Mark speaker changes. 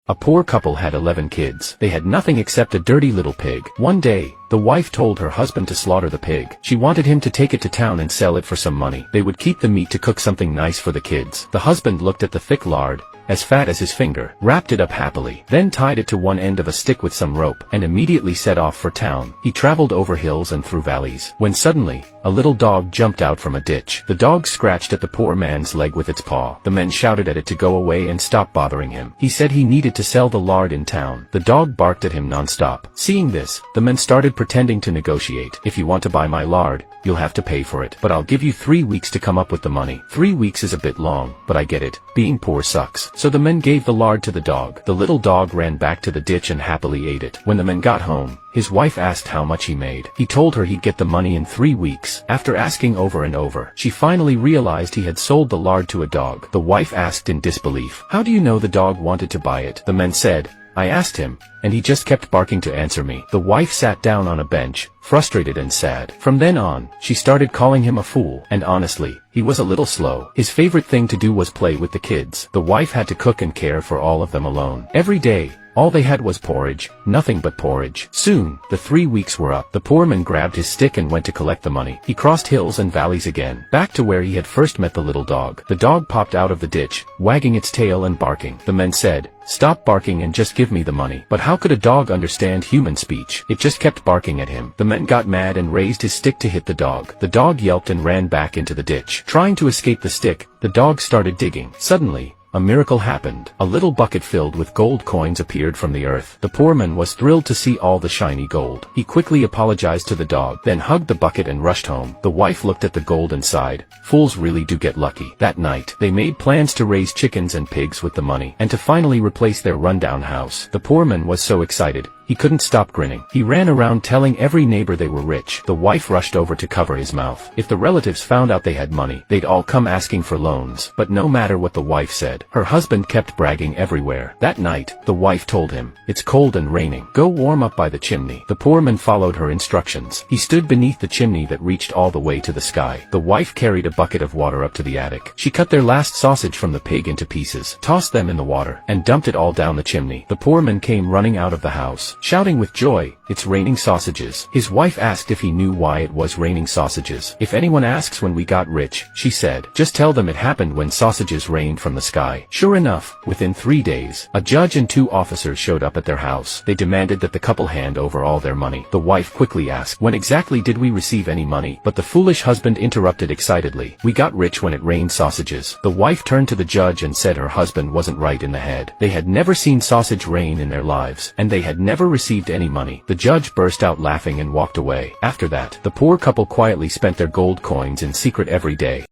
Speaker 1: A poor couple had 11 kids. They had nothing except a dirty little pig. One day, the wife told her husband to slaughter the pig. She wanted him to take it to town and sell it for some money. They would keep the meat to cook something nice for the kids. The husband looked at the thick lard, as fat as his finger, wrapped it up happily, then tied it to one end of a stick with some rope, and immediately set off for town. He traveled over hills and through valleys, when suddenly, a little dog jumped out from a ditch. The dog scratched at the poor man's leg with its paw. The men shouted at it to go away and stop bothering him. He said he needed to sell the lard in town. The dog barked at him non-stop. Seeing this, the men started pretending to negotiate. "If you want to buy my lard, you'll have to pay for it. But I'll give you 3 weeks to come up with the money." 3 weeks is a bit long, but I get it. Being poor sucks. So the men gave the lard to the dog. The little dog ran back to the ditch and happily ate it. When the men got home, his wife asked how much he made. He told her he'd get the money in 3 weeks. After asking over and over, she finally realized he had sold the lard to a dog. The wife asked in disbelief, "How do you know the dog wanted to buy it?" The men said, "I asked him, and he just kept barking to answer me." The wife sat down on a bench, frustrated and sad. From then on, she started calling him a fool, and honestly, he was a little slow. His favorite thing to do was play with the kids. The wife had to cook and care for all of them alone. Every day, all they had was porridge, nothing but porridge. Soon, the 3 weeks were up. The poor man grabbed his stick and went to collect the money. He crossed hills and valleys again, back to where he had first met the little dog. The dog popped out of the ditch, wagging its tail and barking. The men said, "Stop barking and just give me the money." But how could a dog understand human speech? It just kept barking at him. The men got mad and raised his stick to hit the dog. The dog yelped and ran back into the ditch. Trying to escape the stick, the dog started digging. Suddenly, a miracle happened. A little bucket filled with gold coins appeared from the earth. The poor man was thrilled to see all the shiny gold. He quickly apologized to the dog, then hugged the bucket and rushed home. The wife looked at the gold and sighed, "Fools really do get lucky." That night, they made plans to raise chickens and pigs with the money, and to finally replace their rundown house. The poor man was so excited, he couldn't stop grinning. He ran around telling every neighbor they were rich. The wife rushed over to cover his mouth. If the relatives found out they had money, they'd all come asking for loans. But no matter what the wife said, her husband kept bragging everywhere. That night, the wife told him, "It's cold and raining. Go warm up by the chimney." The poor man followed her instructions. He stood beneath the chimney that reached all the way to the sky. The wife carried a bucket of water up to the attic. She cut their last sausage from the pig into pieces, tossed them in the water, and dumped it all down the chimney. The poor man came running out of the house, shouting with joy, "It's raining sausages." His wife asked if he knew why it was raining sausages. "If anyone asks when we got rich," she said, "just tell them it happened when sausages rained from the sky." Sure enough, within 3 days, a judge and 2 officers showed up at their house. They demanded that the couple hand over all their money. The wife quickly asked, "When exactly did we receive any money?" But the foolish husband interrupted excitedly, "We got rich when it rained sausages." The wife turned to the judge and said her husband wasn't right in the head. They had never seen sausage rain in their lives, and they had never received any money. The judge burst out laughing and walked away. After that, the poor couple quietly spent their gold coins in secret every day.